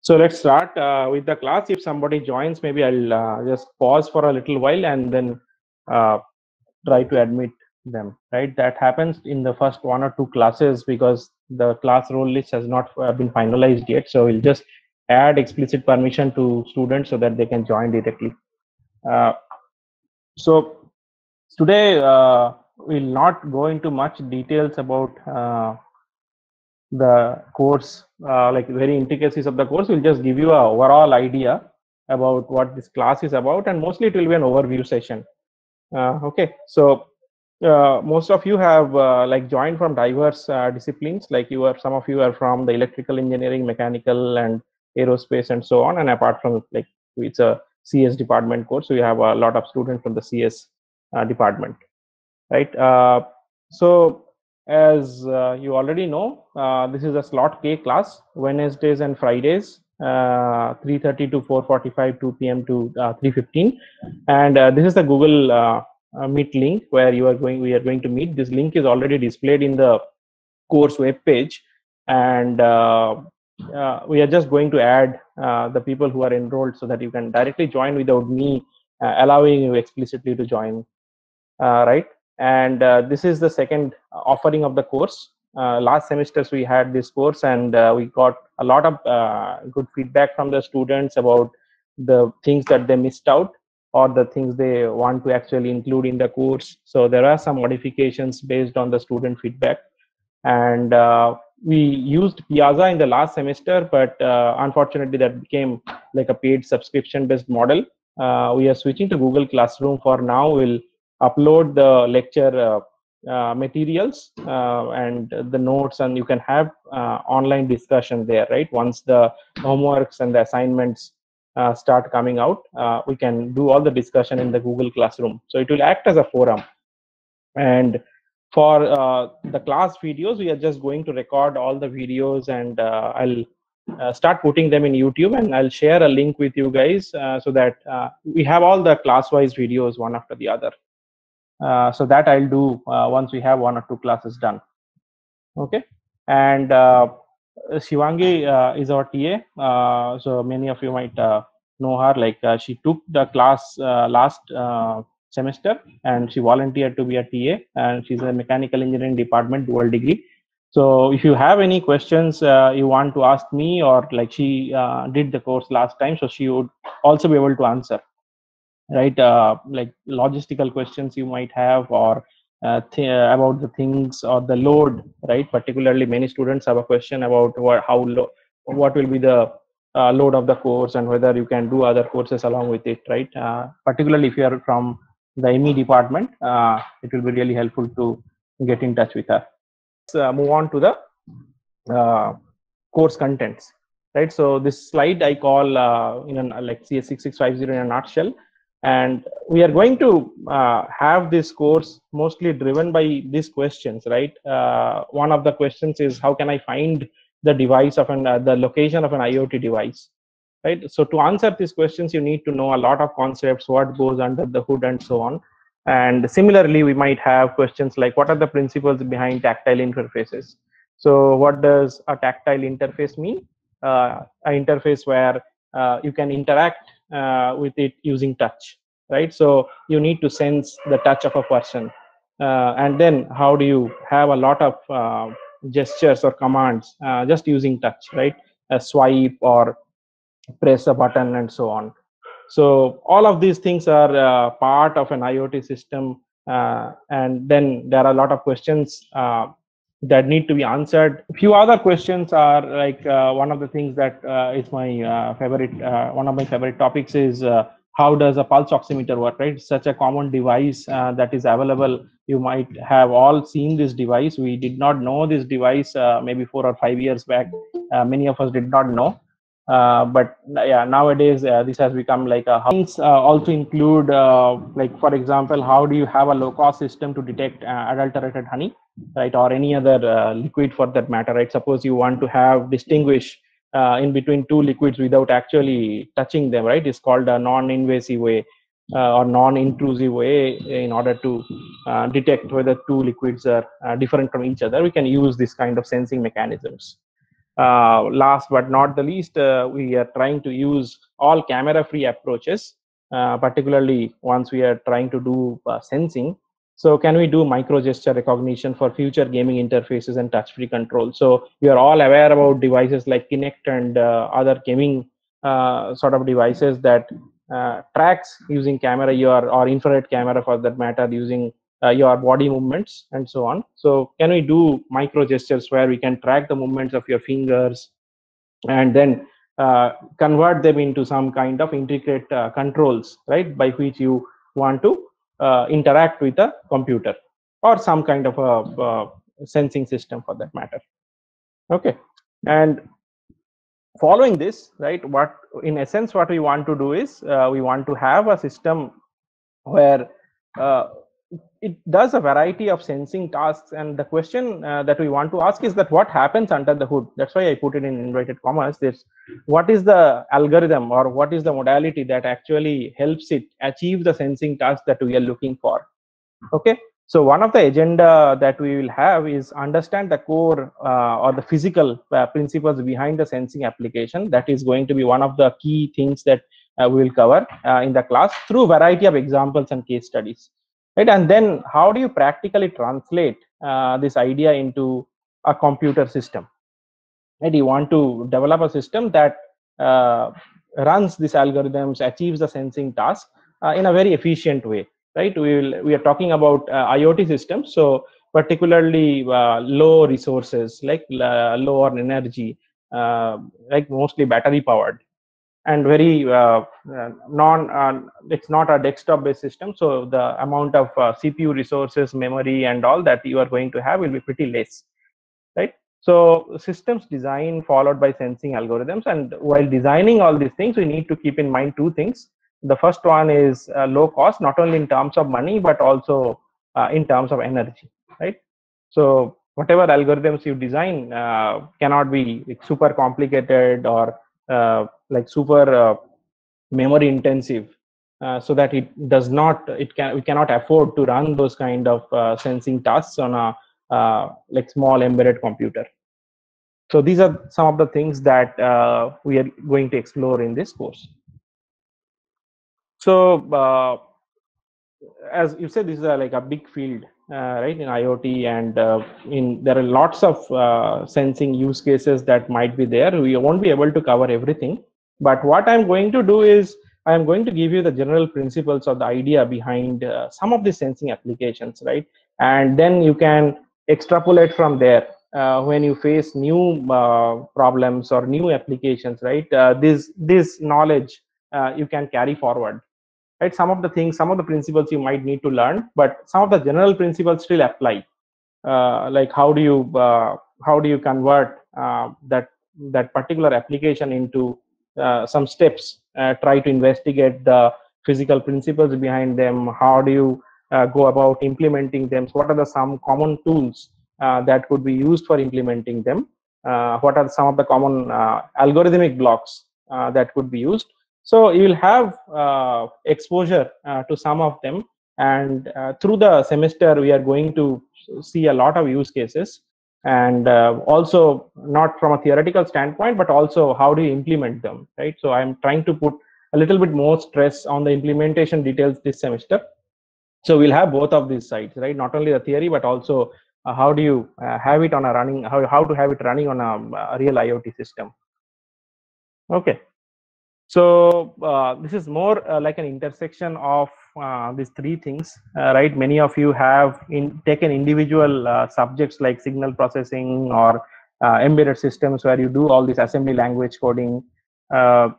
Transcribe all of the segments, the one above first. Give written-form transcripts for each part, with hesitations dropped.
So let's start with the class. If somebody joins, maybe I'll just pause for a little while and then uh, try to admit them, right? That happens in the first one or two classes because the class role list has not been finalized yet. So we'll just add explicit permission to students so that they can join directly. Uh, so today we'll not go into much details about the course, like very intricacies of the course. We'll just give you a overall idea about what this class is about, and mostly it will be an overview session. Okay, so most of you have like joined from diverse disciplines. Like some of you are from the electrical engineering, mechanical, and aerospace, and so on. And apart from, like, it's a CS department course, so we have a lot of students from the CS department, right? So as you already know, this is a slot K class, Wednesdays and Fridays, 3:30 to 4:45, 2 p.m. to 3:15, and this is the Google Meet link where we are going to meet. This link is already displayed in the course web page, and we are just going to add the people who are enrolled so that you can directly join without me allowing you explicitly to join, right? And this is the second offering of the course. Last semesters we had this course, and we got a lot of good feedback from the students about the things that they missed out or the things they want to actually include in the course. So there are some modifications based on the student feedback, and we used Piazza in the last semester, but unfortunately that became like a paid subscription based model. We are switching to Google Classroom for now. We'll upload the lecture materials and the notes, and you can have online discussion there, right? Once the homeworks and the assignments start coming out, we can do all the discussion in the Google Classroom. So it will act as a forum. And for the class videos, we are just going to record all the videos, and I'll start putting them in YouTube, and I'll share a link with you guys so that we have all the class-wise videos one after the other. So that I'll do once we have one or two classes done. Okay, and Shivangi is our TA. So many of you might know her. Like she took the class last semester, and she volunteered to be a TA, and she's a mechanical engineering department dual degree. So if you have any questions you want to ask me, or like she did the course last time, so she would also be able to answer, right? Like logistical questions you might have, or about the things or the load, right? Particularly many students have a question about what will be the load of the course, and whether you can do other courses along with it, right? Particularly if you are from the ME department, it will be really helpful to get in touch with her. Let's move on to the course contents, right? So this slide I call like CS6650 in a nutshell, and we are going to have this course mostly driven by these questions, right? One of the questions is, how can I find the device of the location of an IoT device, right? So to answer these questions, you need to know a lot of concepts, what goes under the hood, and so on. And similarly, we might have questions like, what are the principles behind tactile interfaces? So what does a tactile interface mean? An interface where you can interact with it using touch, right? So you need to sense the touch of a person. And then how do you have a lot of gestures or commands just using touch, right? A swipe or press a button and so on. So all of these things are part of an IoT system, and then there are a lot of questions that need to be answered. A few other questions are like one of the things that is my favorite. One of my favorite topics is how does a pulse oximeter work? Right, it's such a common device that is available. You might have all seen this device. We did not know this device maybe 4 or 5 years back. Many of us did not know. But yeah, nowadays this has become like a things also include like, for example, how do you have a low cost system to detect adulterated honey, right? Or any other liquid for that matter, right? Suppose you want to have distinguish in between two liquids without actually touching them, right? It's called a non-invasive way or non-intrusive way in order to detect whether two liquids are different from each other. We can use this kind of sensing mechanisms. Last but not the least, we are trying to use all camera-free approaches, particularly once we are trying to do sensing. So can we do micro gesture recognition for future gaming interfaces and touch-free control? So we are all aware about devices like Kinect and other gaming sort of devices that tracks using camera or infrared camera for that matter, using your body movements and so on. So can we do micro gestures where we can track the movements of your fingers and then convert them into some kind of intricate controls, right, by which you want to interact with a computer or some kind of a sensing system for that matter. Okay, and following this, right, what in essence what we want to do is we want to have a system where uh, it does a variety of sensing tasks, and the question that we want to ask is that what happens under the hood. That's why I put it in inverted commas. This, what is the algorithm or what is the modality that actually helps it achieve the sensing task that we are looking for. Okay, so one of the agenda that we will have is understand the core or the physical principles behind the sensing application. That is going to be one of the key things that we will cover in the class through variety of examples and case studies, right? And then how do you practically translate this idea into a computer system, right? You want to develop a system that uh, runs these algorithms, achieves the sensing task in a very efficient way, right? We are talking about IoT systems, so particularly low resources, like low on energy, like mostly battery powered, and very non it's not a desktop based system, so the amount of CPU resources, memory and all that you are going to have will be pretty less, right? So systems design followed by sensing algorithms, and while designing all these things we need to keep in mind two things. The first one is low cost, not only in terms of money but also in terms of energy, right? So whatever algorithms you design cannot be like super complicated or like super memory intensive, so that it does not, we cannot afford to run those kind of sensing tasks on a like small embedded computer. So these are some of the things that we are going to explore in this course. So as you said, this is like a big field, right, in IoT, and in there are lots of sensing use cases that might be there. We won't be able to cover everything, but what I'm going to do is I'm going to give you the general principles or the idea behind some of the sensing applications, right? And then you can extrapolate from there when you face new problems or new applications, right? This knowledge you can carry forward, right? Some of the things, some of the principles you might need to learn, but some of the general principles still apply. Like how do you convert that particular application into some steps, try to investigate the physical principles behind them, how do you go about implementing them, so what are the some common tools that could be used for implementing them, what are some of the common algorithmic blocks that could be used. So you will have exposure to some of them, and through the semester we are going to see a lot of use cases, and also not from a theoretical standpoint but also how do you implement them, right? So I'm trying to put a little bit more stress on the implementation details this semester. So we'll have both of these sides, right? Not only the theory but also how do you have it on a running, how to have it running on a real IoT system. Okay, so this is more like an intersection of these three things, right? Many of you have taken individual subjects like signal processing or embedded systems, where you do all this assembly language coding, uh,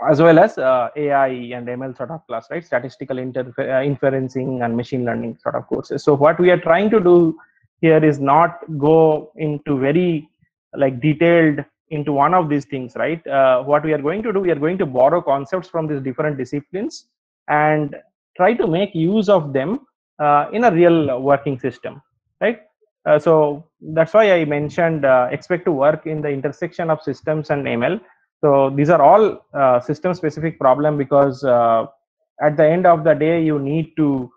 as well as AI and ML sort of class, right? Statistical inferencing and machine learning sort of courses. So what we are trying to do here is not go into very like detailed into one of these things, right? What we are going to do, we are going to borrow concepts from these different disciplines and try to make use of them in a real working system, right? So that's why I mentioned expect to work in the intersection of systems and ML. So these are all system specific problem, because at the end of the day you need to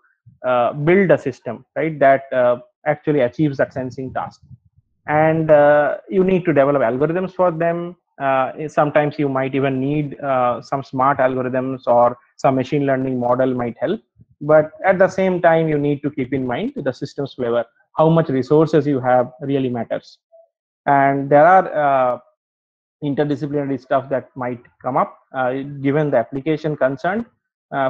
build a system, right, that actually achieves that sensing task. and you need to develop algorithms for them. Sometimes you might even need some smart algorithms, or some machine learning model might help. But at the same time, you need to keep in mind the system's flavor. How much resources you have really matters. And there are interdisciplinary stuff that might come up given the application concerned.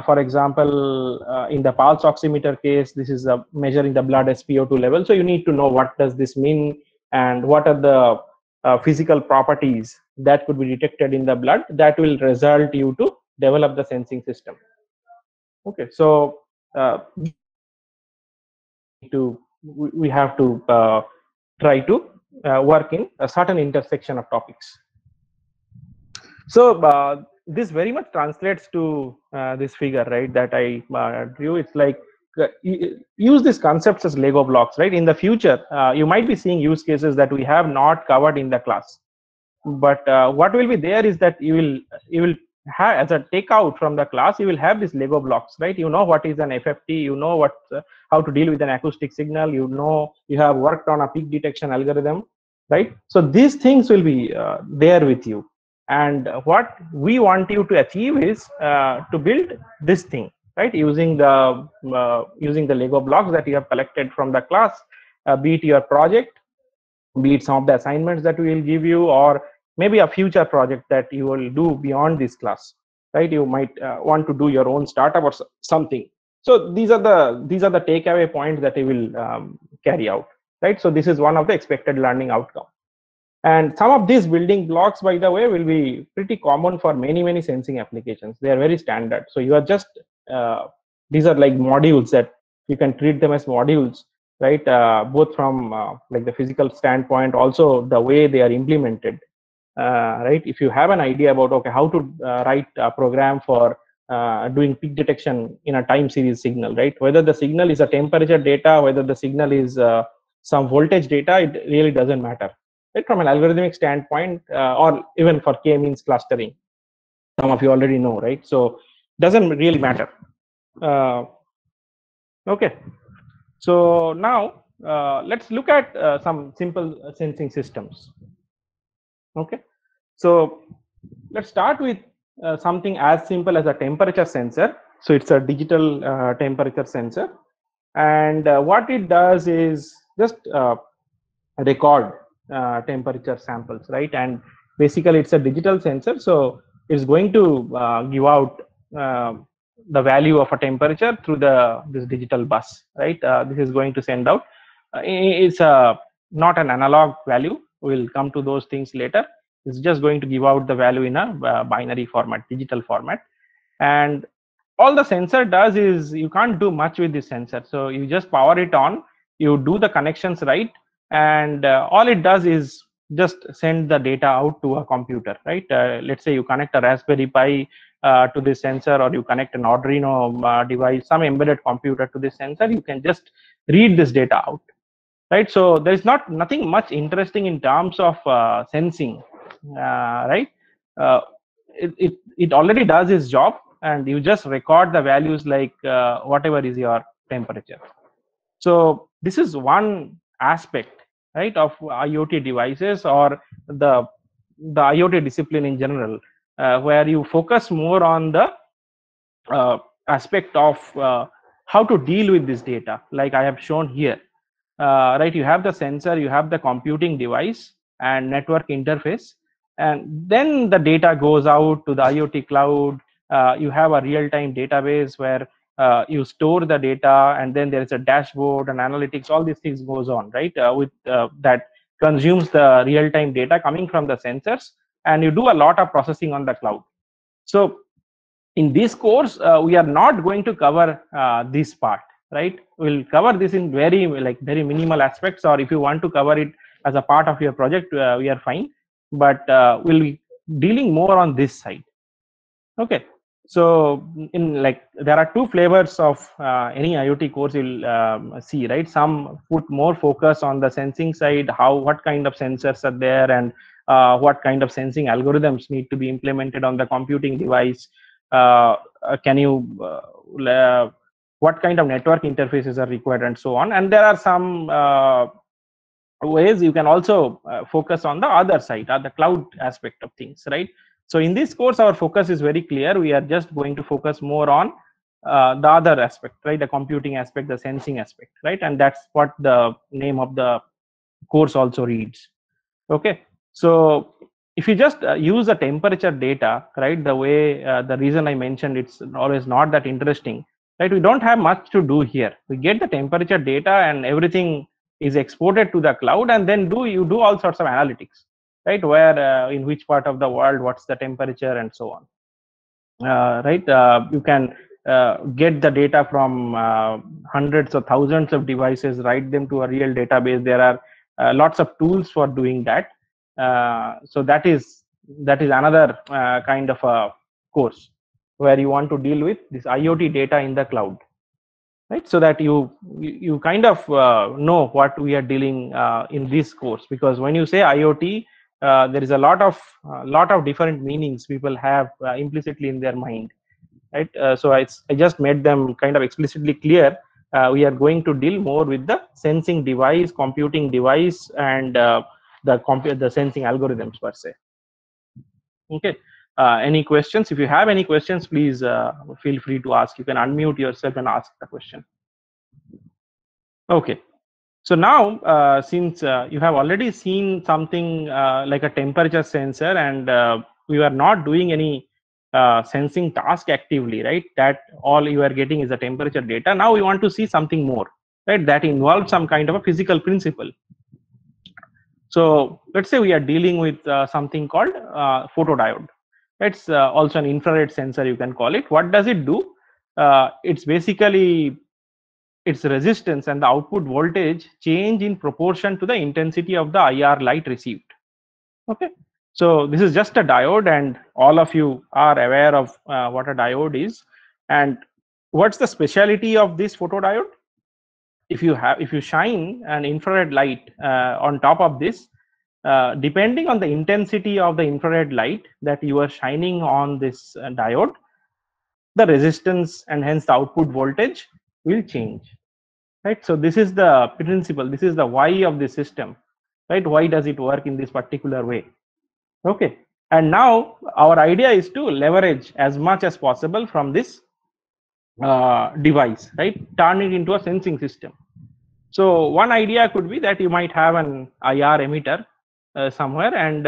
For example, in the pulse oximeter case, this is a measuring the blood SpO2 level. So you need to know what does this mean, and what are the physical properties that could be detected in the blood that will result you to develop the sensing system. Okay, so we have to try to work in a certain intersection of topics. So this very much translates to this figure, right, that I drew. It's like use these concepts as Lego blocks, right? In the future, you might be seeing use cases that we have not covered in the class. But what will be there is that you will have, as a takeout from the class, you will have these Lego blocks, right? You know what is an FFT, you know what how to deal with an acoustic signal, you know you have worked on a peak detection algorithm, right? So these things will be there with you. And what we want you to achieve is to build this thing, right, using the Lego blocks that you have collected from the class, be it your project, be it some of the assignments that we will give you, or maybe a future project that you will do beyond this class, right? You might want to do your own startup or something. So these are the takeaway points that you will carry out, right? So this is one of the expected learning outcome. And some of these building blocks, by the way, will be pretty common for many sensing applications. They are very standard. So you are just these are like modules that you can treat them as modules, right? Both from like the physical standpoint, also the way they are implemented, right? If you have an idea about okay how to write a program for doing peak detection in a time series signal, right? Whether the signal is a temperature data, whether the signal is some voltage data, it really doesn't matter, right? From an algorithmic standpoint, or even for k-means clustering, some of you already know, right? So doesn't really matter. Okay, so now let's look at some simple sensing systems. Okay, so let's start with something as simple as a temperature sensor. So it's a digital temperature sensor, and what it does is just record temperature samples, right? And basically it's a digital sensor, so it's going to give out uh, the value of a temperature through this digital bus, right? This is going to send out it's not an analog value. We'll come to those things later. It's just going to give out the value in a binary format, digital format. And all the sensor does is you can't do much with this sensor, so you just power it on, you do the connections right, and all it does is just send the data out to a computer, right? Let's say you connect a Raspberry Pi to this sensor, or you connect an Arduino device, some embedded computer to this sensor, you can just read this data out, right? So there is nothing much interesting in terms of sensing, right? uh, it already does its job, and you just record the values like whatever is your temperature. So this is one aspect, right, of IoT devices, or the IoT discipline in general, where you focus more on the aspect of how to deal with this data, like I have shown here. Right, you have the sensor, you have the computing device and network interface, and then the data goes out to the IoT cloud. You have a real-time database where you store the data, and then there is a dashboard and analytics, all these things goes on, right? With that consumes the real-time data coming from the sensors, and you do a lot of processing on the cloud. So in this course we are not going to cover this part, right? We'll cover this in very minimal aspects, or if you want to cover it as a part of your project, we are fine, but we'll be dealing more on this side. Okay, so in like there are two flavors of any IoT course you'll see, right? Some put more focus on the sensing side, what kind of sensors are there, and what kind of sensing algorithms need to be implemented on the computing device. Can you what kind of network interfaces are required, and so on. And there are some ways you can also focus on the other side, or the cloud aspect of things, right? So in this course our focus is very clear. We are just going to focus more on the other aspect, right? The computing aspect, the sensing aspect, right? And that's what the name of the course also reads. Okay, so if you just use the temperature data, right, the way the reason I mentioned it's always not that interesting, right? We don't have much to do here. We get the temperature data and everything is exported to the cloud, and then you do all sorts of analytics, right? Where in which part of the world, what's the temperature, and so on. Right? You can get the data from hundreds or thousands of devices, write them to a real database. There are lots of tools for doing that. So that is another kind of a course where you want to deal with this IoT data in the cloud, right? So that you kind of know what we are dealing in this course, because when you say IoT, there is a lot of different meanings people have implicitly in their mind, right? So I just made them kind of explicitly clear. We are going to deal more with the sensing device, computing device, and the sensing algorithms per se. Okay. Any questions? If you have any questions, please feel free to ask. You can unmute yourself and ask the question. Okay. So now, since you have already seen something like a temperature sensor, and we are not doing any sensing task actively, right? That all you are getting is the temperature data. Now we want to see something more, right? That involves some kind of a physical principle. So let's say we are dealing with something called photodiode. It's also an infrared sensor, you can call it. What does it do? It's basically its resistance and the output voltage change in proportion to the intensity of the IR light received. Okay, so this is just a diode, and all of you are aware of what a diode is. And what's the speciality of this photodiode? If you shine an infrared light on top of this, depending on the intensity of the infrared light that you are shining on this diode, the resistance and hence the output voltage will change, right? So this is the principle, this is the why of the system, right? Why does it work in this particular way? Okay, and now our idea is to leverage as much as possible from this device, right? Turn it into a sensing system. So one idea could be that you might have an IR emitter somewhere, and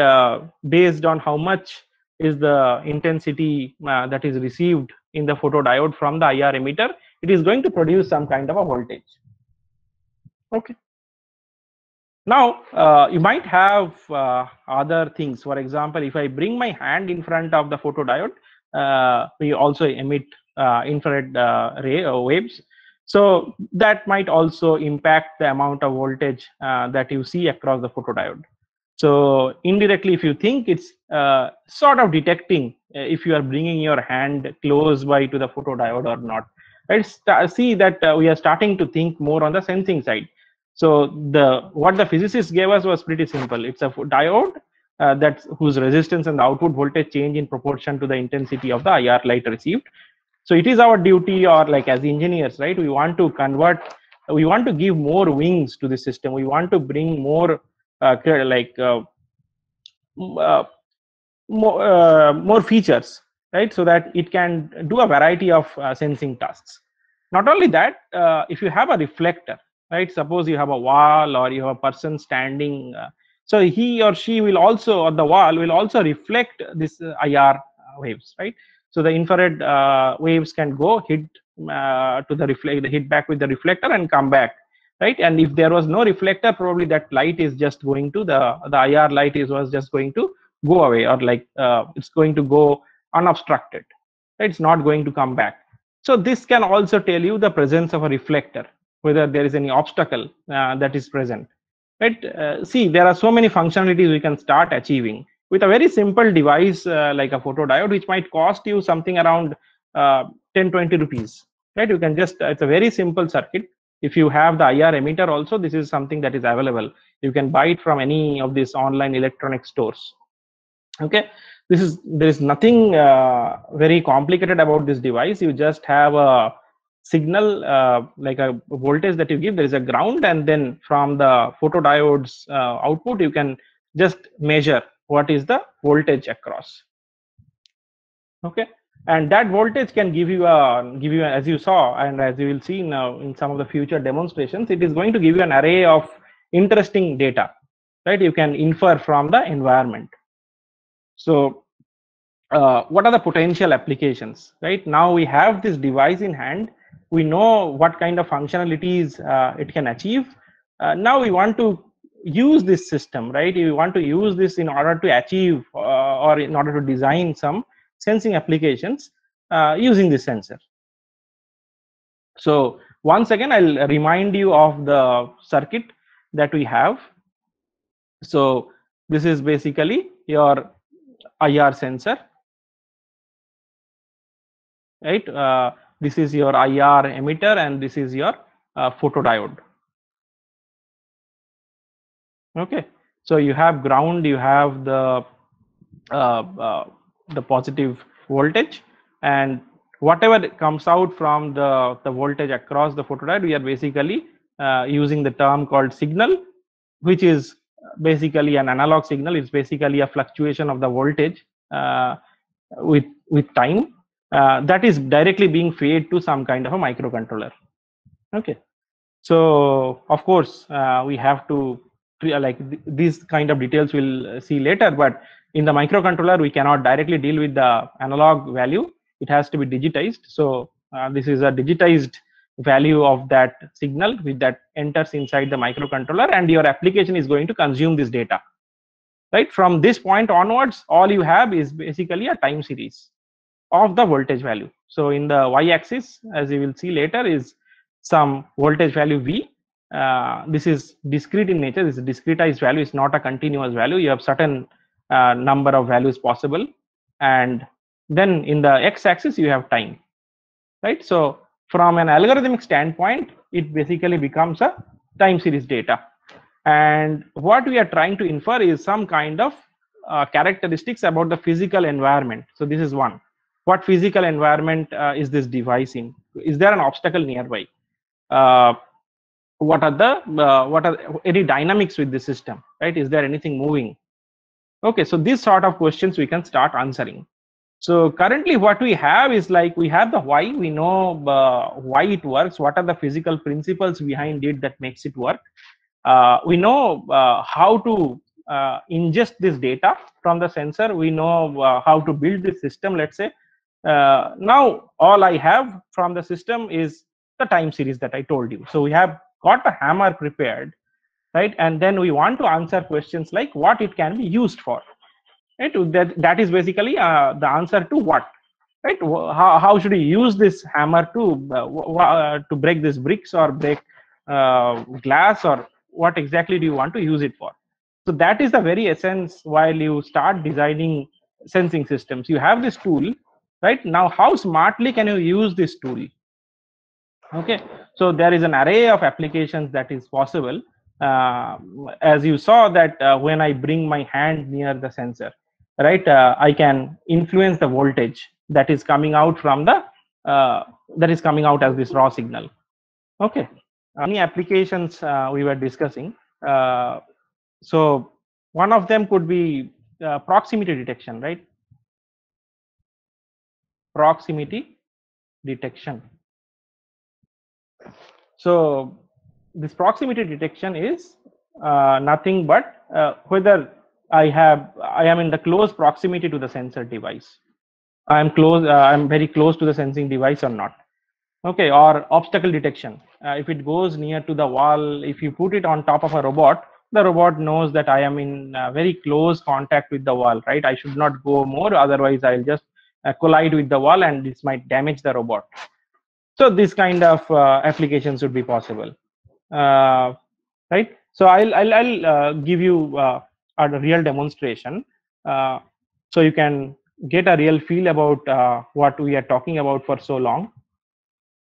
based on how much is the intensity that is received in the photodiode from the IR emitter, it is going to produce some kind of a voltage. Okay. Now you might have other things. For example, if I bring my hand in front of the photodiode, we also emit infrared waves. So that might also impact the amount of voltage that you see across the photodiode. So indirectly, if you think, it's sort of detecting if you are bringing your hand close by to the photodiode or not. Let's see that we are starting to think more on the sensing side. So what the physicists gave us was pretty simple. It's a diode whose resistance and the output voltage change in proportion to the intensity of the IR light received. So it is our duty, or like as engineers, right? We want to give more wings to the system. We want to bring more more features, right? So that it can do a variety of sensing tasks. Not only that, if you have a reflector, right? Suppose you have a wall or you have a person standing, so he or she will also, or the wall will also reflect this IR waves, right? So the infrared waves can go hit hit back with the reflector and come back, right? And if there was no reflector, probably that light is just going to the IR light was just going to go away, or like it's going to go unobstructed, right? It's not going to come back. So this can also tell you the presence of a reflector, whether there is any obstacle that is present, right? See, there are so many functionalities we can start achieving with a very simple device like a photodiode, which might cost you something around 10-20 rupees, right? You can just it's a very simple circuit. If you have the IR emitter also, this is something that is available. You can buy it from any of these online electronic stores. Okay, there is nothing very complicated about this device. You just have a signal, like a voltage that you give, there is a ground, and then from the photodiode's output, you can just measure what is the voltage across. Okay, and that voltage can give you as you saw, and as you will see now in some of the future demonstrations, it is going to give you an array of interesting data, right? You can infer from the environment. So what are the potential applications, right? Now we have this device in hand, we know what kind of functionalities it can achieve. Now we want to use this system, right? We want to use this in order to achieve or in order to design some sensing applications using this sensor. So once again, I'll remind you of the circuit that we have. So this is basically your IR sensor, right? This is your IR emitter, and this is your photodiode. Okay, so you have ground, you have the positive voltage, and whatever comes out from the voltage across the photodiode, we are basically using the term called signal, which is basically an analog signal. It's basically a fluctuation of the voltage with time that is directly being fed to some kind of a microcontroller. Okay, so of course we have to these kind of details we'll see later, but in the microcontroller we cannot directly deal with the analog value, it has to be digitized. So this is a digitized value of that signal which that enters inside the microcontroller, and your application is going to consume this data, right? From this point onwards, all you have is basically a time series of the voltage value. So in the y-axis, as you will see later, is some voltage value V. This is discrete in nature. This is discretized value. It's not a continuous value. You have certain number of values possible, and then in the x-axis you have time, right? So from an algorithmic standpoint, it basically becomes a time series data. And what we are trying to infer is some kind of characteristics about the physical environment. So this is one. What physical environment is this device in? Is there an obstacle nearby? What are any dynamics with the system, right? Is there anything moving? Okay, so these sort of questions we can start answering. So currently what we have is like we have the why, we know why it works, what are the physical principles behind it that makes it work. We know how to ingest this data from the sensor. We know how to build this system, let's say. Now all I have from the system is the time series that I told you. So we have got a hammer prepared, right? And then we want to answer questions like what it can be used for, right? That is basically the answer to what, right? How should we use this hammer to break these bricks or break glass, or what exactly do you want to use it for? So that is the very essence while you start designing sensing systems. You have this tool, right? Now how smartly can you use this tool? Okay, so there is an array of applications that is possible. As you saw that when I bring my hand near the sensor, right, I can influence the voltage that is coming out from the that is coming out as this raw signal. Okay, many applications we were discussing. So one of them could be proximity detection, right? Proximity detection. So this proximity detection is nothing but whether I am in the close proximity to the sensor device. I'm very close to the sensing device or not. Okay, or obstacle detection. If it goes near to the wall, if you put it on top of a robot, the robot knows that I am in very close contact with the wall, right? I should not go more, otherwise I'll just collide with the wall and this might damage the robot. So this kind of applications would be possible, right? So I'll give you a real demonstration, so you can get a real feel about what we are talking about for so long.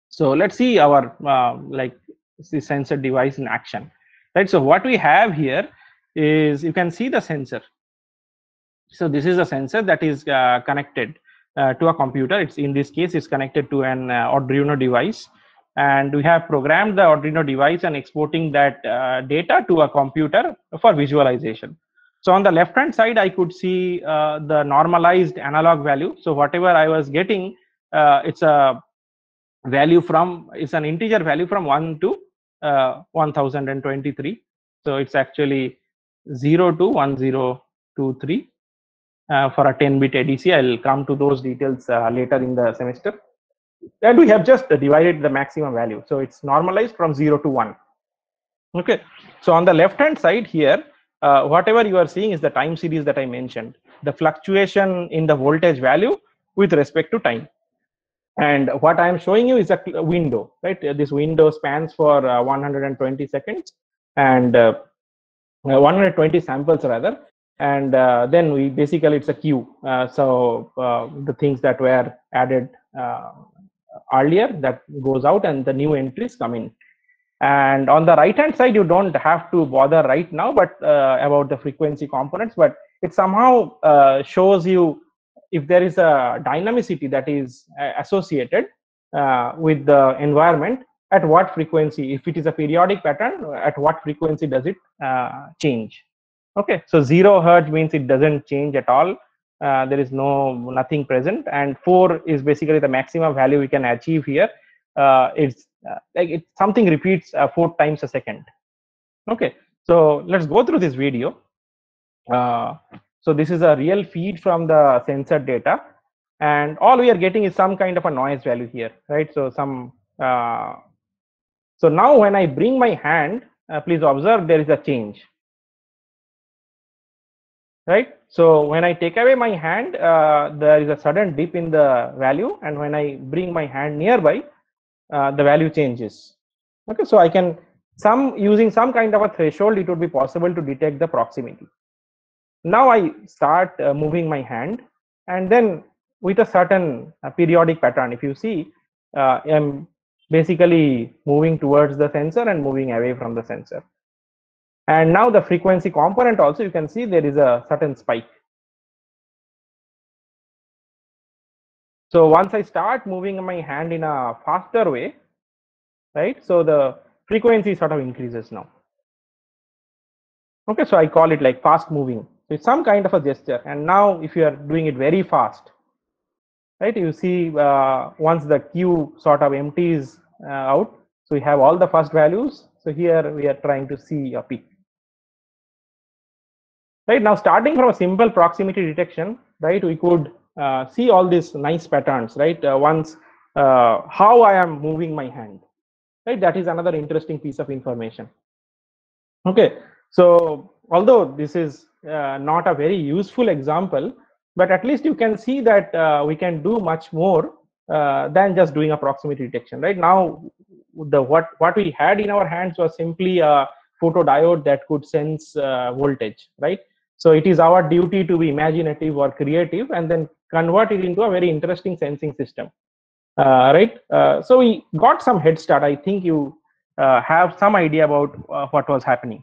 So let's see our the sensor device in action, right? So what we have here is, you can see the sensor. So this is a sensor that is connected to a computer. It's in this case it's connected to an Arduino device. and we have programmed the Arduino device and exporting that data to a computer for visualization. So on the left hand side, I could see the normalized analog value. So whatever I was getting, it's a value from, it's an integer value from 1 to 1023. So it's actually 0 to 1023 for a 10-bit ADC. I'll come to those details later in the semester. And we have just divided the maximum value. So it's normalized from 0 to 1. Okay. So on the left hand side here, whatever you are seeing is the time series that I mentioned, the fluctuation in the voltage value with respect to time. And what I am showing you is a window, right? This window spans for 120 seconds and 120 samples rather. And then we basically, it's a queue. So the things that were added earlier, that goes out and the new entries come in. And on the right hand side, you don't have to bother right now, but about the frequency components, but it somehow shows you if there is a dynamicity that is associated with the environment, at what frequency, if it is a periodic pattern, at what frequency does it change. Okay, so 0 hertz means it doesn't change at all. There is nothing present, and 4 is basically the maximum value we can achieve here. It's like something repeats 4 times a second. Okay, so let's go through this video. So this is a real feed from the sensor data, and all we are getting is some kind of a noise value here, right? So some so now when I bring my hand, please observe there is a change, right? So when I take away my hand, there is a sudden dip in the value, and when I bring my hand nearby, the value changes. Okay, so I can using some kind of a threshold, it would be possible to detect the proximity. Now I start moving my hand, and then with a certain periodic pattern, if you see, I'm basically moving towards the sensor and moving away from the sensor. And now the frequency component also, you can see there is a certain spike. So once I start moving my hand in a faster way, right, so the frequency sort of increases now. Okay, so I call it like fast moving. So it's some kind of a gesture. And now if you are doing it very fast, right, you see once the queue sort of empties out, so we have all the first values. So here we are trying to see a peak. Right, now starting from a simple proximity detection, right, we could see all these nice patterns, right? Once how I am moving my hand, right? That is another interesting piece of information. Okay, so although this is not a very useful example, but at least you can see that we can do much more than just doing a proximity detection. Right now, what we had in our hands was simply a photodiode that could sense voltage, right? So it is our duty to be imaginative or creative and then convert it into a very interesting sensing system, right? So we got some head start. I think you have some idea about what was happening.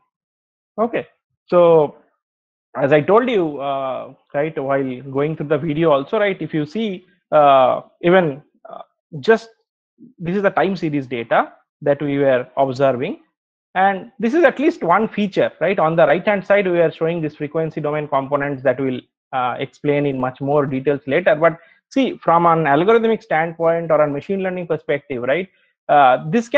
Okay, so as I told you, right, while going through the video also, right, if you see even just this is the time series data that we were observing, and this is at least one feature, right? On the right hand side, we are showing this frequency domain components that will explain in much more details later. But see, from an algorithmic standpoint or a machine learning perspective, right, this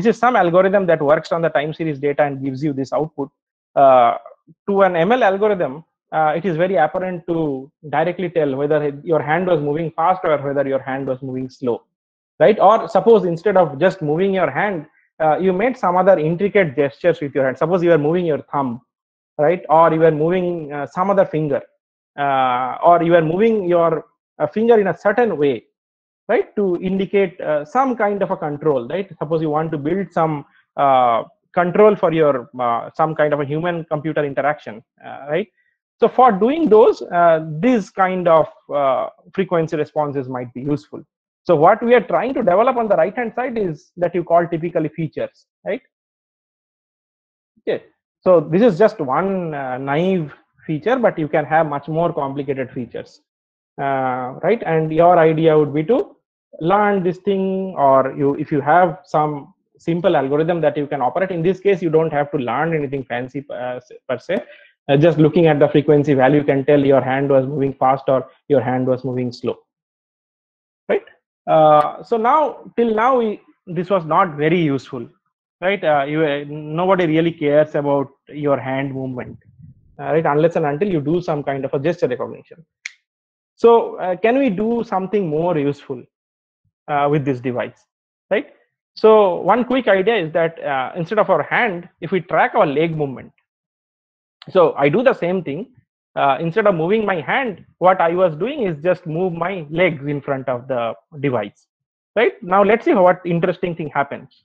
is some algorithm that works on the time series data and gives you this output. To an ML algorithm, it is very apparent to directly tell whether your hand was moving fast or whether your hand was moving slow, right? Or suppose instead of just moving your hand, you made some other intricate gestures with your hand. Suppose you are moving your thumb, right? Or you are moving some other finger, or you are moving your finger in a certain way, right? To indicate some kind of a control, right? Suppose you want to build some control for your some kind of a human computer interaction, right? So for doing those, these kind of frequency responses might be useful. So what we are trying to develop on the right hand side is that you call typically features, right? Okay, so this is just one naive feature, but you can have much more complicated features, right? And your idea would be to learn this thing, or if you have some simple algorithm that you can operate, in this case you don't have to learn anything fancy per se. Just looking at the frequency value, you can tell your hand was moving fast or your hand was moving slow, right? So now, till now, this was not very useful, right? Nobody really cares about your hand movement, right, unless and until you do some kind of a gesture recognition. So can we do something more useful with this device, right? So one quick idea is that instead of our hand, if we track our leg movement, so I do the same thing. Instead of moving my hand, what I was doing is just move my legs in front of the device, right? Now let's see what interesting thing happens.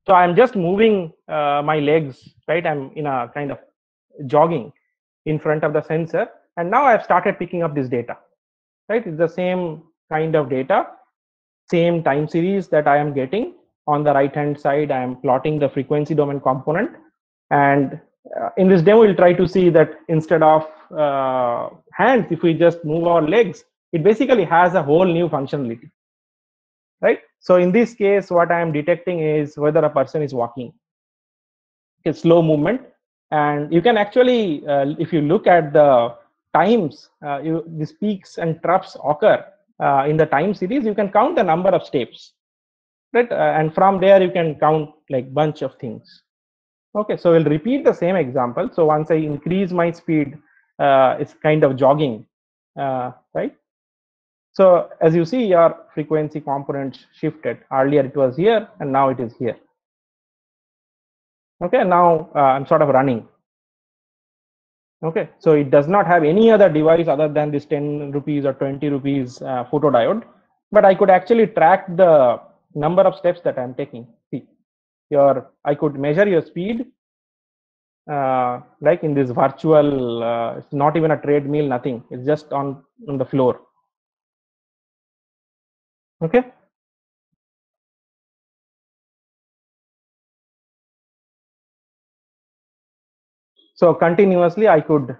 So I'm just moving my legs, right? I'm in a kind of jogging in front of the sensor, and now I've started picking up this data, right? It's the same kind of data, same time series that I am getting. On the right hand side, I am plotting the frequency domain component. And in this demo, we'll try to see that instead of hands, if we just move our legs, it basically has a whole new functionality, right? So in this case, what I am detecting is whether a person is walking. It's slow movement. And you can actually, if you look at the times, these peaks and troughs occur in the time series, you can count the number of steps, right? And from there, you can count like bunch of things. Okay, so we'll repeat the same example. So once I increase my speed, it's kind of jogging, right? So as you see, your frequency component shifted. Earlier it was here, and now it is here. Okay, now I'm sort of running. Okay, so it does not have any other device other than this 10 rupees or 20 rupees photodiode, but I could actually track the number of steps that I'm taking. See, I could measure your speed, like in this virtual, it's not even a treadmill, nothing. It's just on the floor. Okay. So continuously, I could,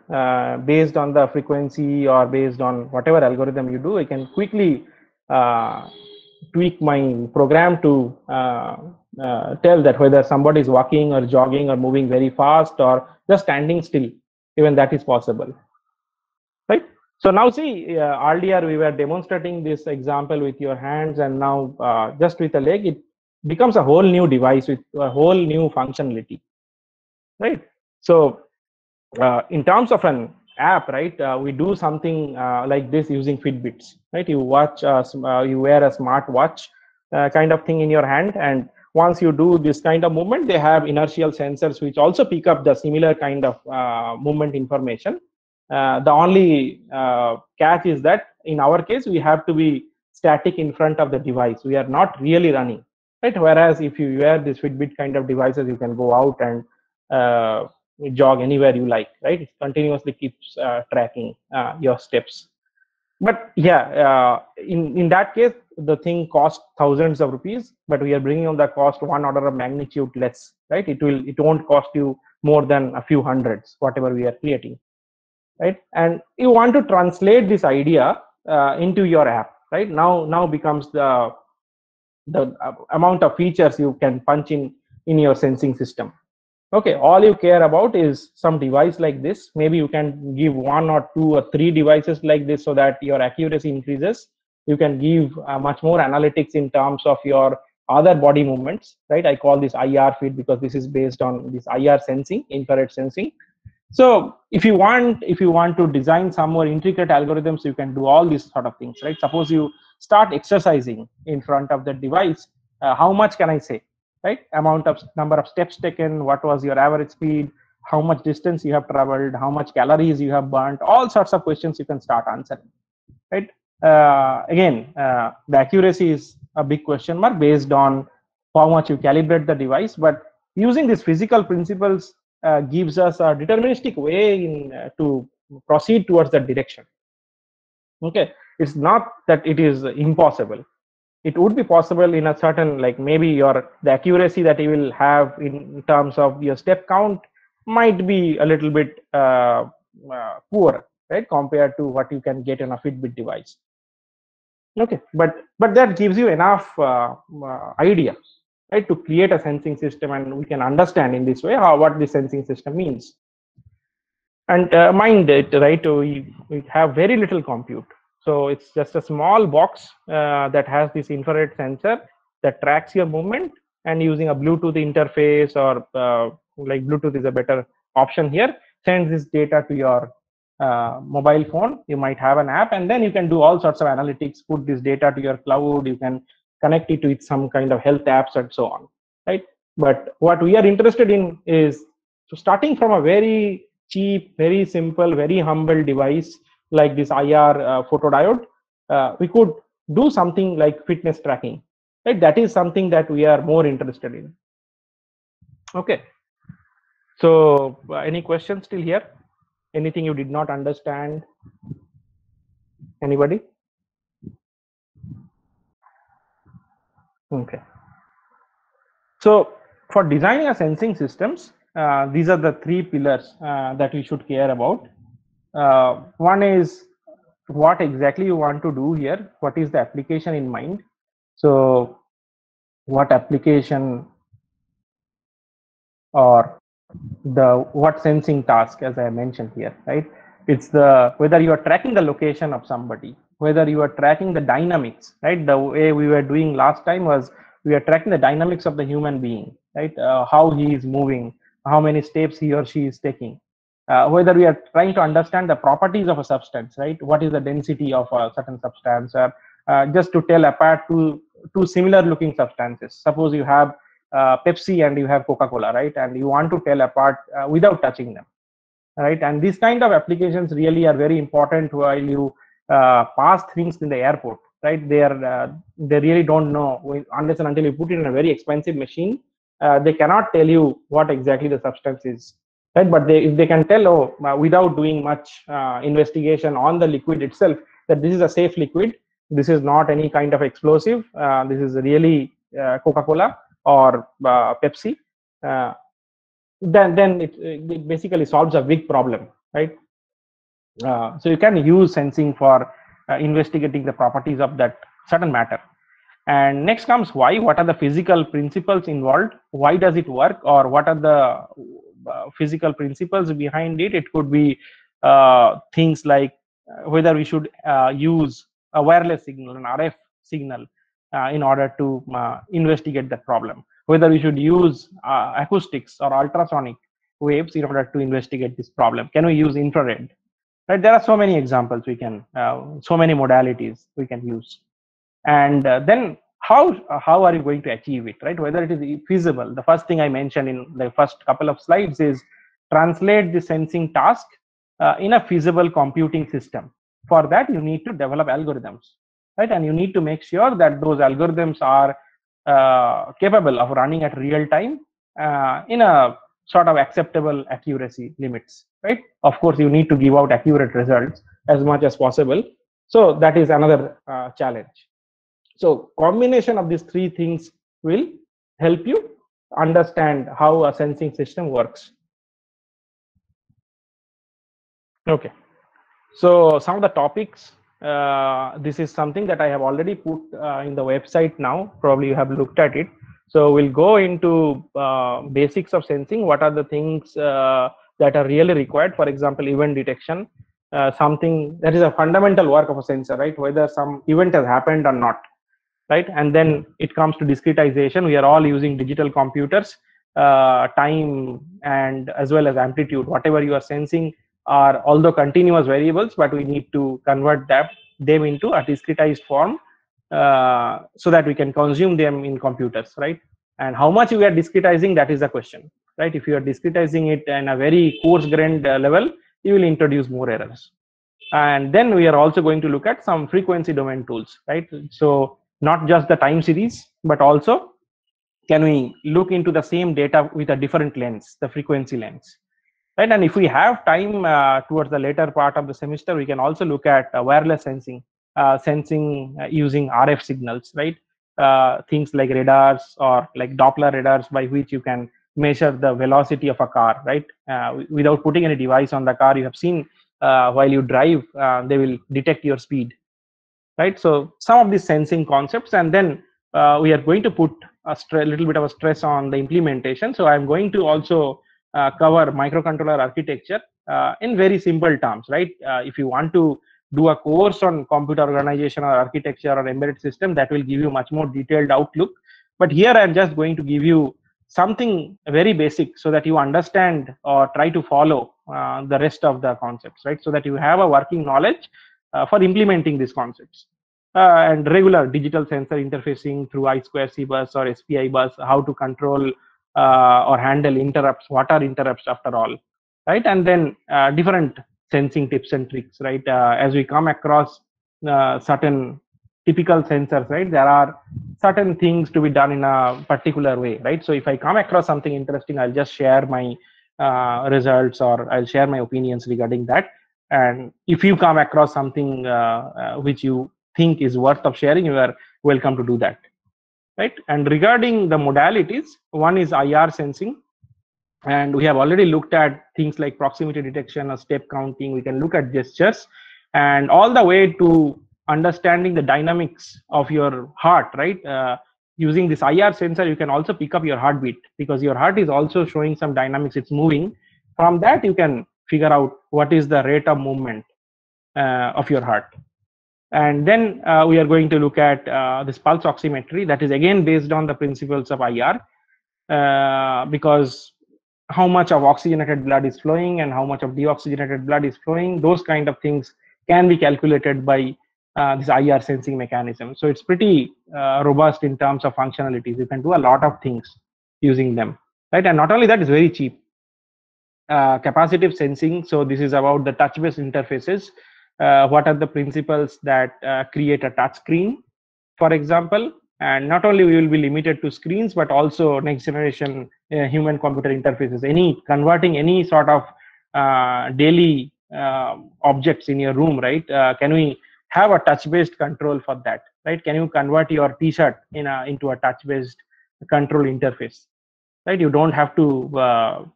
based on the frequency or based on whatever algorithm you do, I can quickly tweak my program to tell that whether somebody is walking or jogging or moving very fast or just standing still. Even that is possible, right? So now see, earlier we were demonstrating this example with your hands, and now just with a leg, it becomes a whole new device with a whole new functionality, right? So in terms of an app, right, we do something like this using Fitbits, right? You you wear a smart watch kind of thing in your hand, and once you do this kind of movement, they have inertial sensors which also pick up the similar kind of movement information. The only catch is that in our case, we have to be static in front of the device. We are not really running, right? Whereas if you wear this Fitbit kind of devices, you can go out and jog anywhere you like, right? It continuously keeps tracking your steps. But yeah, in that case, the thing costs thousands of rupees, but we are bringing on the cost one order of magnitude less, right? It won't cost you more than a few hundreds, whatever we are creating, right? And you want to translate this idea into your app, right? Now becomes the amount of features you can punch in your sensing system. Okay, all you care about is some device like this. Maybe you can give one or two or three devices like this so that your accuracy increases. You can give much more analytics in terms of your other body movements, right? I call this IR feed because this is based on this IR sensing, infrared sensing. So if you want to design some more intricate algorithms, you can do all these sort of things, right? Suppose you start exercising in front of the device. How much can I say, right? Amount of number of steps taken, what was your average speed, how much distance you have traveled, how much calories you have burnt, all sorts of questions you can start answering, right? Again, the accuracy is a big question mark based on how much you calibrate the device, but using these physical principles gives us a deterministic way to proceed towards that direction. Okay, it's not that it is impossible. It would be possible in a certain, like maybe the accuracy that you will have in terms of your step count might be a little bit poor, right, compared to what you can get in a Fitbit device. Okay, but that gives you enough idea, right, to create a sensing system, and we can understand in this way how what the sensing system means. And mind it, right, we have very little compute. So it's just a small box that has this infrared sensor that tracks your movement, and using a Bluetooth interface, or like Bluetooth is a better option here, sends this data to your mobile phone. You might have an app, and then you can do all sorts of analytics, put this data to your cloud, you can connect it with some kind of health apps and so on, right? But what we are interested in is, so starting from a very cheap, very simple, very humble device like this IR photodiode, we could do something like fitness tracking, right? That is something that we are more interested in. Okay, so any questions still here? Anything you did not understand? Anybody? Okay. So for designing a sensing systems, these are the three pillars that we should care about. One is what exactly you want to do here. What is the application in mind? So what application, or the what sensing task, as I mentioned here, right? It's the whether you are tracking the location of somebody, whether you are tracking the dynamics, right? The way we were doing last time was we are tracking the dynamics of the human being, right? How he is moving, how many steps he or she is taking. Whether we are trying to understand the properties of a substance, right? What is the density of a certain substance, just to tell apart two similar looking substances. Suppose you have Pepsi and you have Coca-Cola, right? And you want to tell apart without touching them, right? And these kind of applications really are very important while you pass things in the airport, right? They really don't know unless and until you put it in a very expensive machine. They cannot tell you what exactly the substance is, right? But if they can tell, without doing much investigation on the liquid itself, that this is a safe liquid, this is not any kind of explosive, this is really Coca-Cola or Pepsi, uh, then it basically solves a big problem, right? So you can use sensing for investigating the properties of that certain matter. And next comes why. What are the physical principles involved? Why does it work? Or what are the physical principles behind it? It could be things like whether we should use a wireless signal, an RF signal, in order to investigate that problem. Whether we should use acoustics or ultrasonic waves in order to investigate this problem. Can we use infrared? Right? There are so many examples we can, so many modalities we can use. And then how are you going to achieve it, right? Whether it is feasible. The first thing I mentioned in the first couple of slides is translate the sensing task in a feasible computing system. For that, you need to develop algorithms, right? And you need to make sure that those algorithms are capable of running at real time in a sort of acceptable accuracy limits, right? Of course, you need to give out accurate results as much as possible. So that is another challenge. So combination of these three things will help you understand how a sensing system works. Okay. So some of the topics, this is something that I have already put in the website now. Probably you have looked at it. So we'll go into basics of sensing. What are the things that are really required? For example, event detection, something that is a fundamental work of a sensor, right? Whether some event has happened or not, right? And then it comes to discretization. We are all using digital computers. Time and as well as amplitude, whatever you are sensing are although continuous variables, but we need to convert them into a discretized form so that we can consume them in computers, right? And how much we are discretizing, that is the question, right? If you are discretizing it in a very coarse-grained level, you will introduce more errors. And then we are also going to look at some frequency domain tools, right? So not just the time series, but also can we look into the same data with a different lens, the frequency lens, right? And if we have time towards the later part of the semester, we can also look at wireless sensing, using RF signals, right? Things like radars or like Doppler radars, by which you can measure the velocity of a car, right? Without putting any device on the car. You have seen while you drive, they will detect your speed, right? So some of these sensing concepts, and then we are going to put a little bit of a stress on the implementation. So I'm going to also cover microcontroller architecture in very simple terms, right? If you want to do a course on computer organization or architecture or embedded system, that will give you much more detailed outlook. But here I'm just going to give you something very basic so that you understand or try to follow the rest of the concepts, right? So that you have a working knowledge for implementing these concepts. And regular digital sensor interfacing through I2C bus or SPI bus, how to control or handle interrupts, what are interrupts after all, right? And then different sensing tips and tricks, right? As we come across certain typical sensors, right, there are certain things to be done in a particular way, right? So if I come across something interesting, I'll just share my results, or I'll share my opinions regarding that. And if you come across something which you think is worth of sharing, you are welcome to do that, right? And regarding the modalities, one is IR sensing, and we have already looked at things like proximity detection or step counting. We can look at gestures, and all the way to understanding the dynamics of your heart, right? Using this IR sensor, you can also pick up your heartbeat, because your heart is also showing some dynamics, it's moving. From that you can figure out what is the rate of movement of your heart. And then we are going to look at this pulse oximetry, that is again based on the principles of IR, because how much of oxygenated blood is flowing and how much of deoxygenated blood is flowing, those kind of things can be calculated by this IR sensing mechanism. So it's pretty robust in terms of functionalities. You can do a lot of things using them, right? And not only that, it's very cheap. Capacitive sensing, so this is about the touch-based interfaces. What are the principles that create a touch screen, for example? And not only we will be limited to screens, but also next generation human computer interfaces, any converting any sort of daily objects in your room, right? Can we have a touch based control for that, right? Can you convert your t-shirt into a touch based control interface, right? You don't have to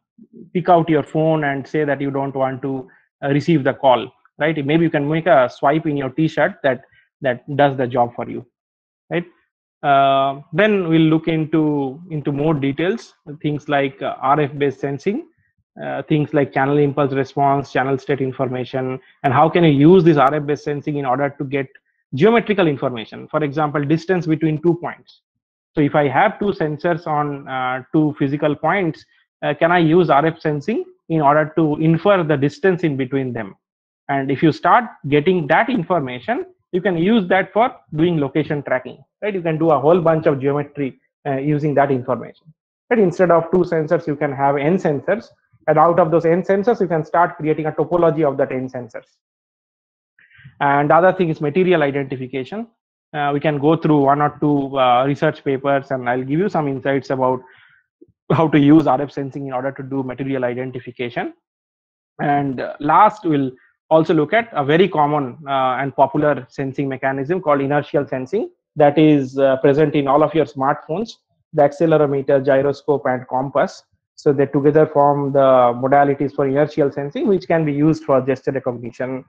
pick out your phone and say that you don't want to receive the call, right? Maybe you can make a swipe in your t-shirt that does the job for you, right? Then we'll look into more details, things like RF based sensing, things like channel impulse response, channel state information, and how can you use this RF based sensing in order to get geometrical information. For example, distance between 2 points. So if I have two sensors on two physical points, can I use RF sensing in order to infer the distance in between them? And if you start getting that information, you can use that for doing location tracking, right? You can do a whole bunch of geometry using that information. But instead of two sensors, you can have n sensors, and out of those n sensors, you can start creating a topology of that n sensors. And the other thing is material identification. We can go through one or two research papers, and I'll give you some insights about how to use RF sensing in order to do material identification. And last, we'll also look at a very common and popular sensing mechanism called inertial sensing, that is present in all of your smartphones, the accelerometer, gyroscope, and compass. So they together form the modalities for inertial sensing, which can be used for gesture recognition.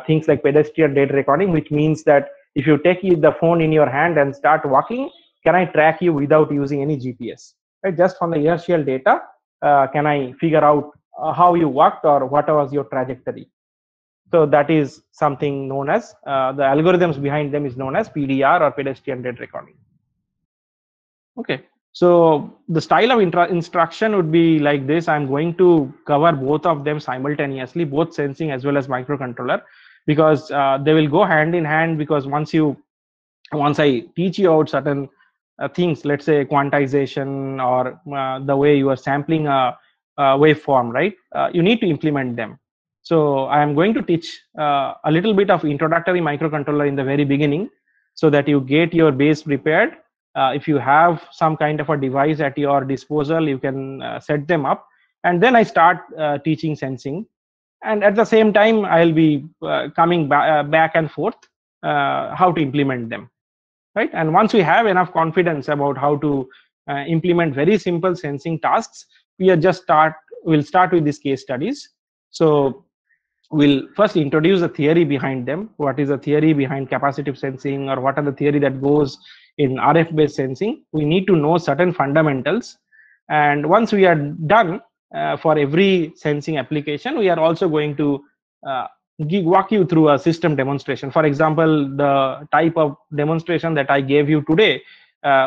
Things like pedestrian data recording, which means that if you take the phone in your hand and start walking, can I track you without using any GPS? Right? Just from the inertial data, can I figure out how you walked or what was your trajectory? So that is something known as the algorithms behind them is known as PDR, or pedestrian data recording. Okay, so the style of instruction would be like this. I'm going to cover both of them simultaneously, both sensing as well as microcontroller, because they will go hand in hand. Because once I teach you out certain things, let's say quantization or the way you are sampling a waveform, right? You need to implement them. So I am going to teach a little bit of introductory microcontroller in the very beginning, so that you get your base prepared. If you have some kind of a device at your disposal, you can set them up, and then I start teaching sensing. And at the same time, I'll be coming back and forth how to implement them, right? And once we have enough confidence about how to implement very simple sensing tasks, we'll start with these case studies. So we'll first introduce the theory behind them. What is the theory behind capacitive sensing, or what are the theory that goes in RF based sensing? We need to know certain fundamentals. And once we are done, for every sensing application, we are also going to uh, walk you through a system demonstration. For example, the type of demonstration that I gave you today,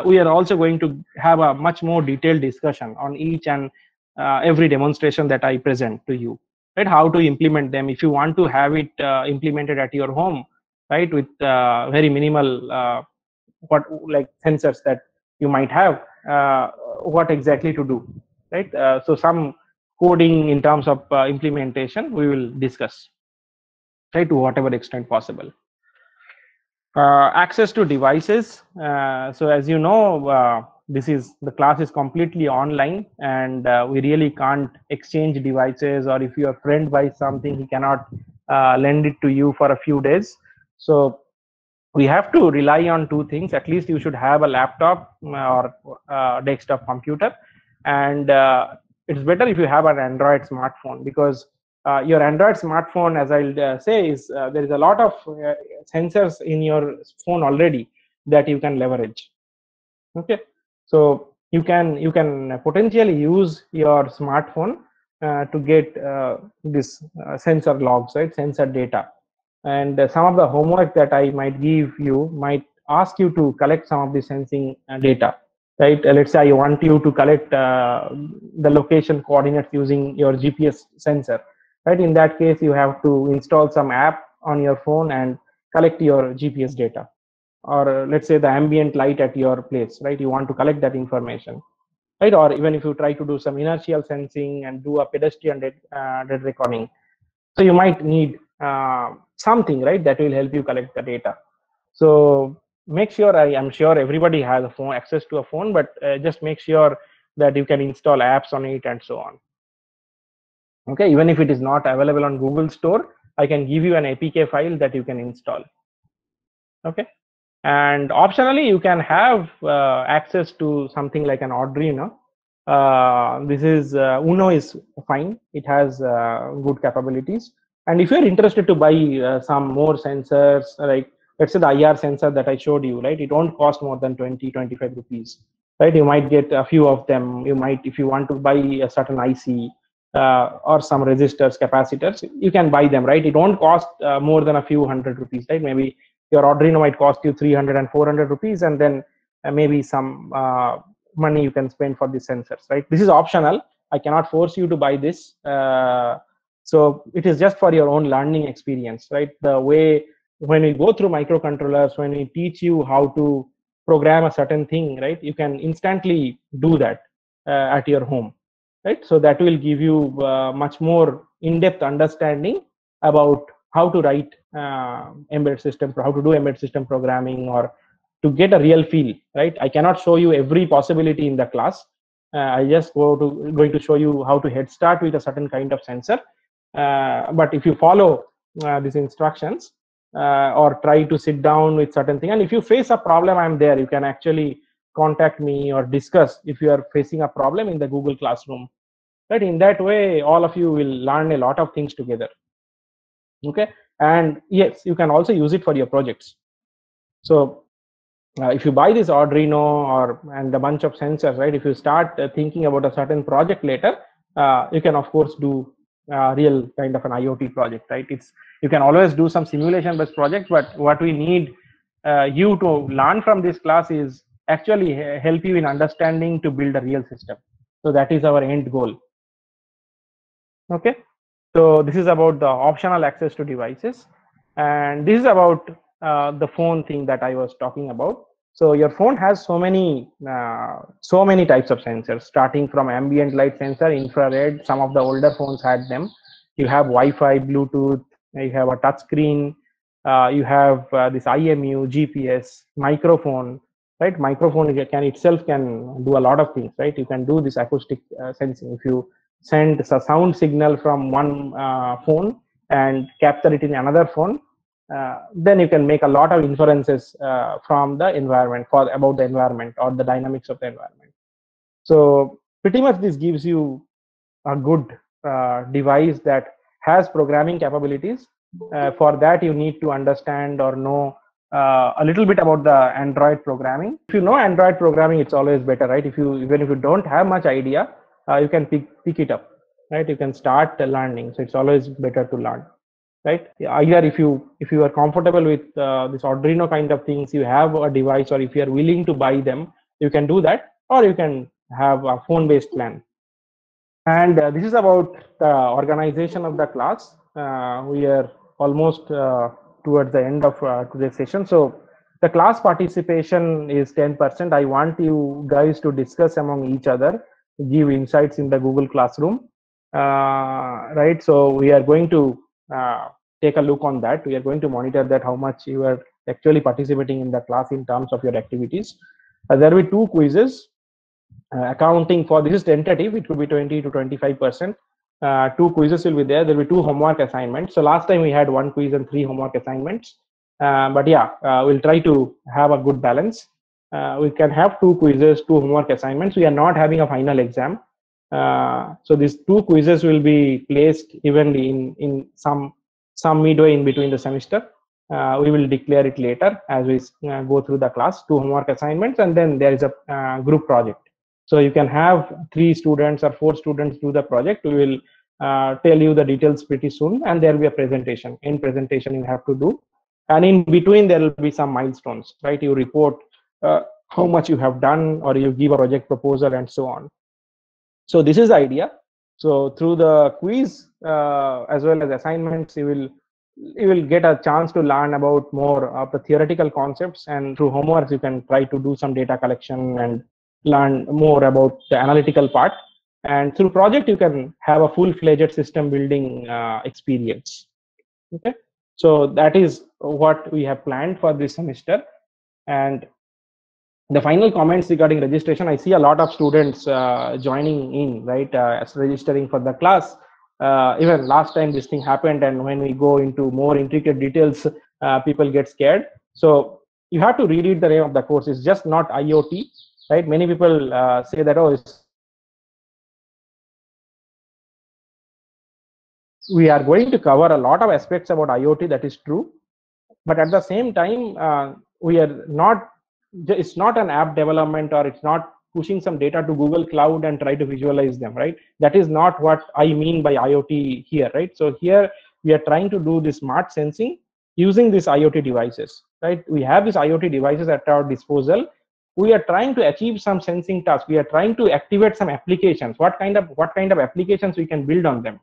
we are also going to have a much more detailed discussion on each and every demonstration that I present to you, right? How to implement them if you want to have it implemented at your home, right? With very minimal what like sensors that you might have, what exactly to do, right? So some coding in terms of implementation we will discuss, right, to whatever extent possible. Access to devices. So as you know, this is the class is completely online, and we really can't exchange devices, or if your friend buys something, he cannot lend it to you for a few days. So we have to rely on two things. At least you should have a laptop or desktop computer, and it's better if you have an Android smartphone, because your Android smartphone, as I'll say, is there is a lot of sensors in your phone already that you can leverage. Okay, so you can potentially use your smartphone to get this sensor logs, right, sensor data. And some of the homework that I might give you might ask you to collect some of the sensing data, right? Let's say I want you to collect the location coordinates using your GPS sensor, right? In that case, you have to install some app on your phone and collect your GPS data. Or let's say the ambient light at your place, right? You want to collect that information, right? Or even if you try to do some inertial sensing and do a pedestrian dead reckoning, so you might need something, right, that will help you collect the data. So make sure, I am sure everybody has a phone, access to a phone, but just make sure that you can install apps on it and so on. Okay, even if it is not available on Google Store, I can give you an APK file that you can install. Okay, and optionally you can have access to something like an Arduino. This is Uno is fine, it has good capabilities. And if you're interested to buy some more sensors, like let's say the IR sensor that I showed you, right, it won't cost more than 20-25 rupees, right? You might get a few of them. You might, if you want to buy a certain IC or some resistors, capacitors, you can buy them, right? It won't cost more than a few hundred rupees, right? Maybe your Arduino might cost you 300 and 400 rupees, and then maybe some money you can spend for the sensors, right? This is optional. I cannot force you to buy this. So it is just for your own learning experience, right? The way when we go through microcontrollers, when we teach you how to program a certain thing, right, you can instantly do that at your home, right? So that will give you much more in-depth understanding about how to write embedded system, how to do embedded system programming, or to get a real feel, right? I cannot show you every possibility in the class. I just going to show you how to head start with a certain kind of sensor. But if you follow these instructions, or try to sit down with certain thing, and if you face a problem, I'm there. You can actually contact me or discuss if you are facing a problem in the Google Classroom, right? In that way, all of you will learn a lot of things together. Okay, and yes, you can also use it for your projects. So if you buy this Arduino or and a bunch of sensors, right, if you start thinking about a certain project later, you can of course do real kind of an IoT project, right? It's, you can always do some simulation based project, but what we need you to learn from this class is actually help you in understanding to build a real system. So that is our end goal. Okay, so this is about the optional access to devices, and this is about the phone thing that I was talking about. So your phone has so many types of sensors, starting from ambient light sensor, infrared. Some of the older phones had them. You have Wi-Fi, Bluetooth. You have a touch screen. You have this IMU, GPS, microphone. Right, microphone can itself can do a lot of things. Right, you can do this acoustic sensing. If you send a sound signal from one phone and capture it in another phone, then you can make a lot of inferences from the environment for about the environment or the dynamics of the environment. So pretty much this gives you a good device that has programming capabilities. For that, you need to understand or know a little bit about the Android programming. If you know Android programming, it's always better, right? Even if you don't have much idea, you can pick it up, right? You can start learning. So it's always better to learn, right? Either if you are comfortable with this Arduino kind of things, you have a device, or if you are willing to buy them, you can do that, or you can have a phone-based plan. And this is about the organization of the class. We are almost towards the end of today's session. So the class participation is 10%. I want you guys to discuss among each other, give insights in the Google Classroom. Right. So we are going to take a look on that. We are going to monitor that how much you are actually participating in the class in terms of your activities. There will be 2 quizzes. Accounting for this is tentative, it could be 20 to 25%. 2 quizzes will be there. There will be 2 homework assignments. So last time we had 1 quiz and 3 homework assignments. But yeah, we'll try to have a good balance. We can have 2 quizzes, 2 homework assignments. We are not having a final exam. So these 2 quizzes will be placed evenly in some midway in between the semester. We will declare it later as we go through the class. 2 homework assignments, and then there is a group project. So you can have 3 students or 4 students do the project. We will tell you the details pretty soon, and there will be a presentation. In presentation you have to do, and in between there will be some milestones, right? You report how much you have done, or you give a project proposal, and so on. So this is the idea. So through the quiz as well as assignments, you will get a chance to learn about more of the theoretical concepts, and through homeworks you can try to do some data collection and learn more about the analytical part. And through project you can have a full-fledged system building experience. Okay, so that is what we have planned for this semester. And the final comments regarding registration, I see a lot of students joining in, right, as registering for the class. Even last time this thing happened, and when we go into more intricate details, people get scared. So you have to reread the name of the course. It's just not IoT, right? Many people say that, oh, we are going to cover a lot of aspects about IoT. That is true, but at the same time, we are not. It's not an app development, or it's not pushing some data to Google Cloud and try to visualize them, right? That is not what I mean by IoT here, right? So here we are trying to do the smart sensing using these IoT devices, right? We have these IoT devices at our disposal. We are trying to achieve some sensing task. We are trying to activate some applications. What kind of applications we can build on them,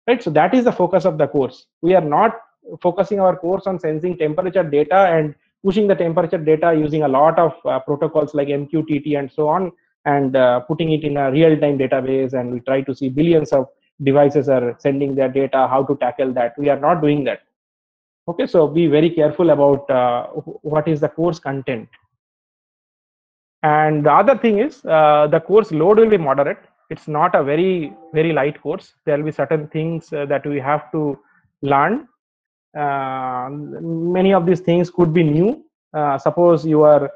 right? So that is the focus of the course. We are not focusing our course on sensing temperature data and pushing the temperature data using a lot of protocols like MQTT and so on, and putting it in a real-time database, and we try to see billions of devices are sending their data, how to tackle that. We are not doing that. Okay, so be very careful about what is the course content. And the other thing is the course load will be moderate. It's not a very light course. There will be certain things that we have to learn. Many of these things could be new. Suppose you are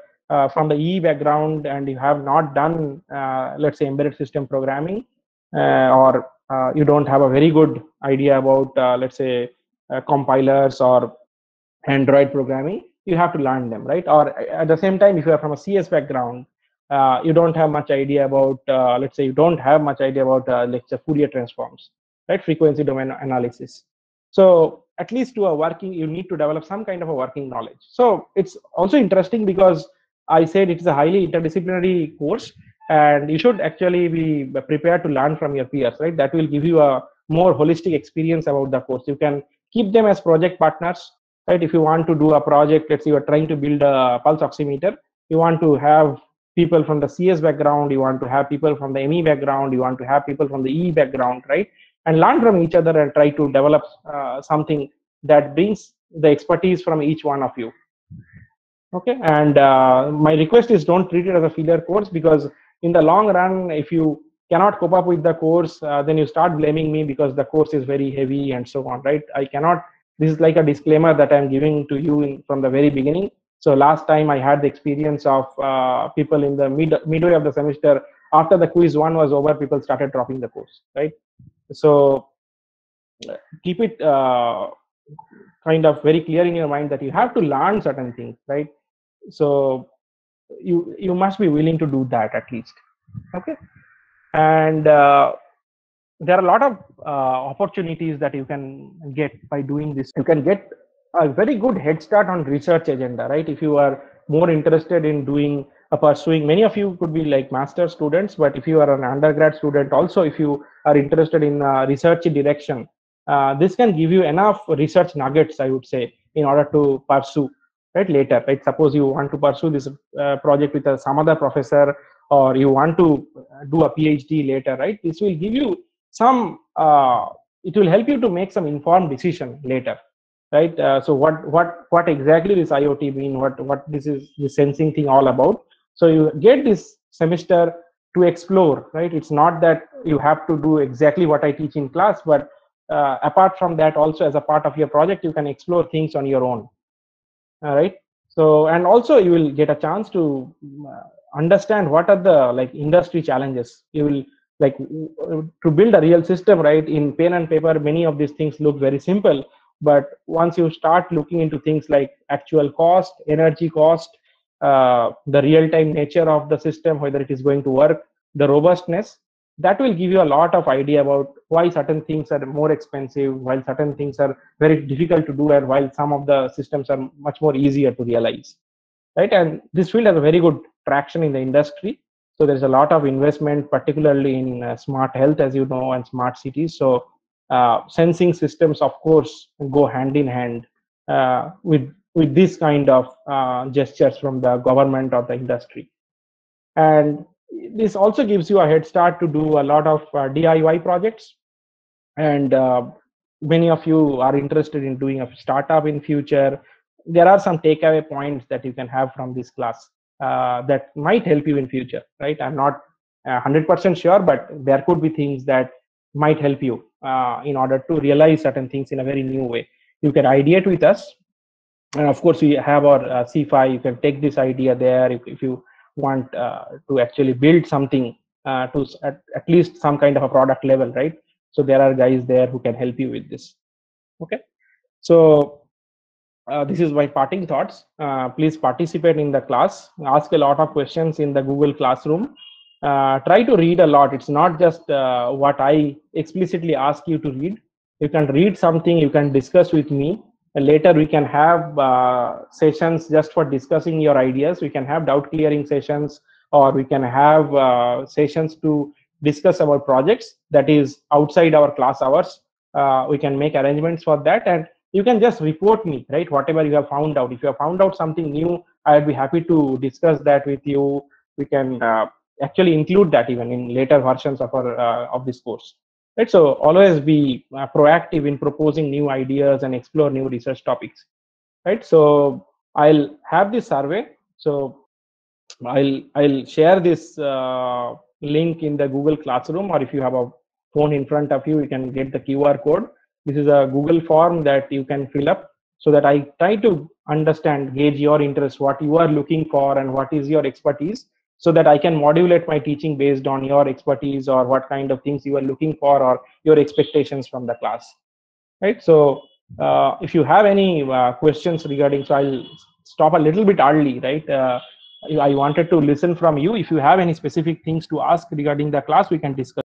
from the EE background and you have not done, let's say, embedded system programming, or you don't have a very good idea about, let's say, compilers or Android programming, you have to learn them, right? Or at the same time, if you are from a CS background, you don't have much idea about, let's say, you don't have much idea about, let's say, Fourier transforms, right? Frequency domain analysis. So at least to a working, you need to develop some kind of a working knowledge. So it's also interesting because I said it's a highly interdisciplinary course, and you should actually be prepared to learn from your peers, right? That will give you a more holistic experience about the course. You can keep them as project partners, right? If you want to do a project, let's say you are trying to build a pulse oximeter, you want to have people from the CS background, you want to have people from the ME background, you want to have people from the EE background, right? And learn from each other and try to develop something that brings the expertise from each one of you. Okay, and my request is don't treat it as a filler course, because in the long run, if you cannot cope up with the course, then you start blaming me because the course is very heavy and so on, right? I cannot. This is like a disclaimer that I'm giving to you from the very beginning. So last time I had the experience of people in the midway of the semester, after the quiz 1 was over, people started dropping the course, right? So keep it kind of very clear in your mind that you have to learn certain things, right? So you must be willing to do that at least. Okay. And there are a lot of opportunities that you can get by doing this. You can get a very good head start on research agenda, right? If you are more interested in doing pursuing, many of you could be like master students, but if you are an undergrad student also, if you are interested in research direction, this can give you enough research nuggets, I would say, in order to pursue right later, right? Suppose you want to pursue this project with some other professor, or you want to do a PhD later, right? This will give you some it will help you to make some informed decision later, right? So what exactly this IoT mean, what this is the sensing thing all about. So you get this semester to explore, right? It's not that you have to do exactly what I teach in class, but apart from that, also as a part of your project, you can explore things on your own. All right. So, and also you will get a chance to understand what are the like industry challenges. You will like to build a real system, right? In pen and paper, many of these things look very simple, but once you start looking into things like actual cost, energy cost, the real-time nature of the system, whether it is going to work, the robustness, that will give you a lot of idea about why certain things are more expensive, while certain things are very difficult to do, and while some of the systems are much more easier to realize, right? And this field has a very good traction in the industry. So there's a lot of investment, particularly in smart health, as you know, and smart cities. So sensing systems, of course, go hand in hand with this kind of gestures from the government or the industry. And this also gives you a head start to do a lot of DIY projects. And many of you are interested in doing a startup in future. There are some takeaway points that you can have from this class that might help you in future, right? I'm not 100% sure, but there could be things that might help you in order to realize certain things in a very new way. You can ideate with us, and of course we have our C5. You can take this idea there if you want to actually build something to at least some kind of a product level, right? So there are guys there who can help you with this. Okay. So this is my parting thoughts. Please participate in the class, ask a lot of questions in the Google Classroom. Try to read a lot. It's not just what I explicitly ask you to read. You can read something, you can discuss with me. And later we can have sessions just for discussing your ideas. We can have doubt clearing sessions, or we can have sessions to discuss our projects that is outside our class hours. We can make arrangements for that, and you can just report me, right? Whatever you have found out. If you have found out something new, I'd be happy to discuss that with you. We can actually include that even in later versions of our of this course, right? So always be proactive in proposing new ideas and explore new research topics, right? So I'll have this survey. So I'll share this link in the Google Classroom, or if you have a phone in front of you, you can get the QR code. This is a Google form that you can fill up, so that I try to understand, gauge your interest, what you are looking for, and what is your expertise, so that I can modulate my teaching based on your expertise, or what kind of things you are looking for, or your expectations from the class, right? So if you have any questions regarding, so I'll stop a little bit early, right? I wanted to listen from you. If you have any specific things to ask regarding the class, we can discuss.